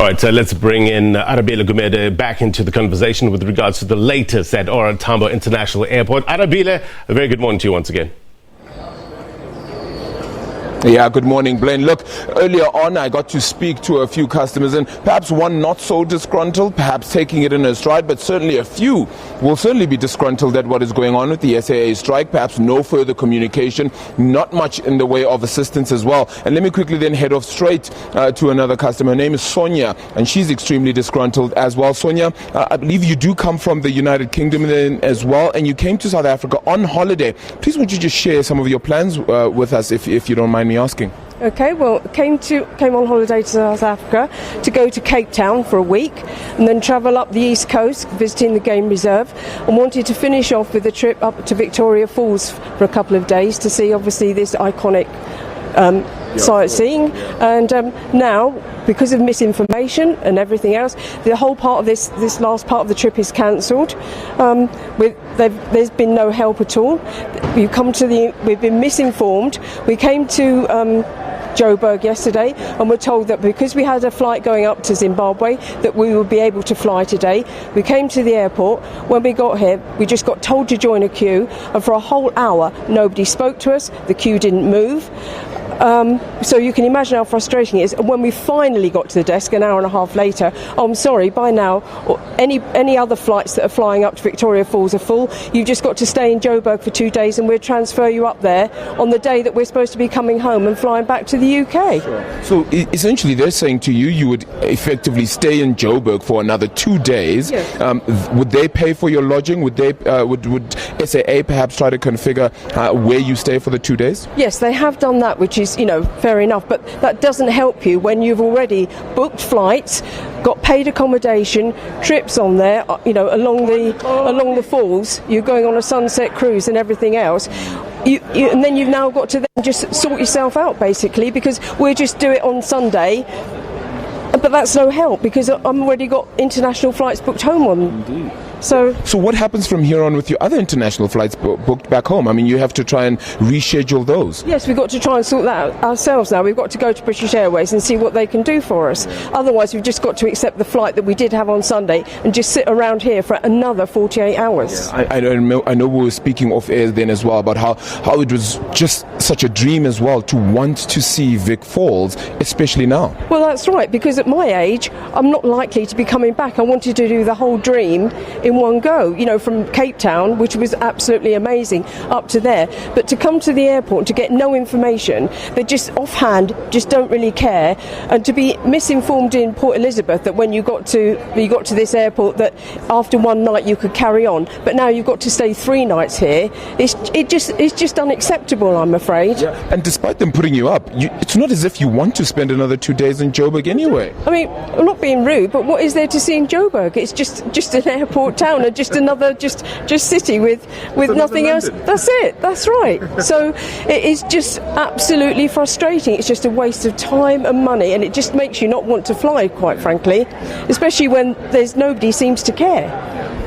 All right, so let's bring in Arabile Gumede back into the conversation with regards to the latest at OR Tambo International Airport. Arabile, a very good morning to you once again. Yeah, good morning, Blaine. Look, earlier on I got to speak to a few customers, and perhaps one not so disgruntled, perhaps taking it in a stride, but certainly a few will certainly be disgruntled at what is going on with the SAA strike. Perhaps no further communication, not much in the way of assistance as well. And let me quickly then head off straight to another customer. Her name is Sonia, and she's extremely disgruntled as well. Sonia, I believe you do come from the United Kingdom then as well, and you came to South Africa on holiday. Please would you just share some of your plans with us, if you don't mind me asking? Okay, well, came on holiday to South Africa to go to Cape Town for a week and then travel up the East Coast visiting the game reserve, and wanted to finish off with a trip up to Victoria Falls for a couple of days to see obviously this iconic sightseeing. And now, because of misinformation and everything else, the whole part of this last part of the trip is cancelled. There's been no help at all. We've been misinformed. We came to Johannesburg yesterday and were told that because we had a flight going up to Zimbabwe that we would be able to fly today. We came to the airport. When we got here, we just got told to join a queue, and for a whole hour nobody spoke to us. The queue didn't move. So you can imagine how frustrating it is. And when we finally got to the desk an hour and a half later, I'm sorry, by now any other flights that are flying up to Victoria Falls are full. You've just got to stay in Johannesburg for 2 days and we'll transfer you up there on the day that we're supposed to be coming home and flying back to the UK. Sure. So essentially they're saying to you, you would effectively stay in Johannesburg for another 2 days. Yes. Would they pay for your lodging? Would SAA perhaps try to configure where you stay for the 2 days? Yes, they have done that, which is, fair enough, but that doesn't help you when you've already booked flights, got paid accommodation, trips on there, along the falls. You're going on a sunset cruise and everything else. And then you've now got to then just sort yourself out, basically, because we'll just do it on Sunday. But that's no help because I've already got international flights booked home on. Indeed. So what happens from here on with your other international flights booked back home? I mean, you have to try and reschedule those. Yes, we've got to try and sort that out ourselves now. We've got to go to British Airways and see what they can do for us. Otherwise, we've just got to accept the flight that we did have on Sunday and just sit around here for another 48 hours. Yeah, I know we were speaking off air then as well about how it was just such a dream as well to want to see Vic Falls, especially now. Well, that's right, because at my age, I'm not likely to be coming back. I wanted to do the whole dream in one go, from Cape Town, which was absolutely amazing, up to there. But to come to the airport and to get no information, they just offhand just don't really care, and to be misinformed in Port Elizabeth that when you got to this airport that after one night you could carry on, but now you've got to stay 3 nights here. It's just unacceptable, I'm afraid. Yeah. And despite them putting you up, it's not as if you want to spend another 2 days in Johannesburg anyway. I mean, I'm not being rude, but what is there to see in Johannesburg? It's just an airport town and just another just city with nothing else. That's it. That's right. So it is just absolutely frustrating. It's just a waste of time and money, and it just makes you not want to fly, quite frankly, especially when there's nobody seems to care.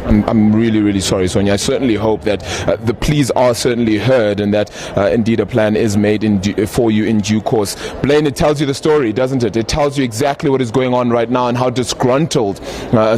I'm really, really sorry, Sonia. I certainly hope that the pleas are certainly heard and that indeed a plan is made for you in due course. Blaine, it tells you the story, doesn't it? It tells you exactly what is going on right now and how disgruntled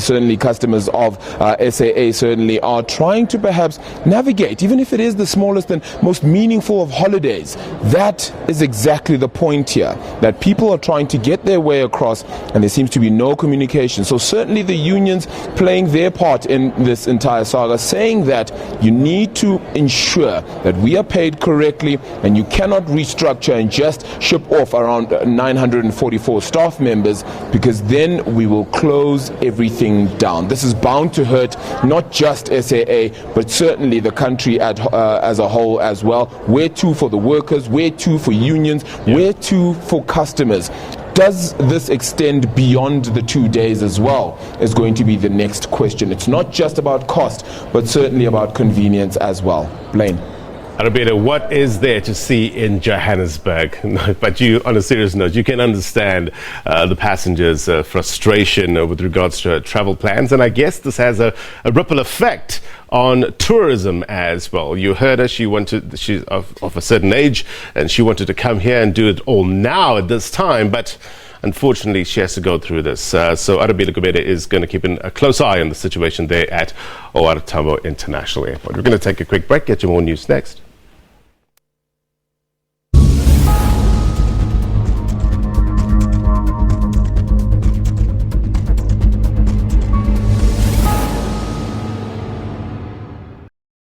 certainly customers of SAA certainly are trying to perhaps navigate, even if it is the smallest and most meaningful of holidays. That is exactly the point here, that people are trying to get their way across and there seems to be no communication. So certainly the unions playing their part in this entire saga, saying that you need to ensure that we are paid correctly and you cannot restructure and just ship off around 944 staff members, because then we will close everything down. This is bound to hurt not just SAA but certainly the country as a whole as well. Where to for the workers, where to for unions, where to for customers. Does this extend beyond the 2 days as well, is going to be the next question. It's not just about cost, but certainly about convenience as well. Blaine. Arabile, what is there to see in Johannesburg? But you, on a serious note, you can understand the passengers' frustration with regards to travel plans, and I guess this has a ripple effect on tourism as well. You heard her, she's of a certain age, and she wanted to come here and do it all now at this time, but unfortunately, she has to go through this. So Arabile Gubede is going to keep a close eye on the situation there at OR Tambo International Airport. We're going to take a quick break, get you more news next.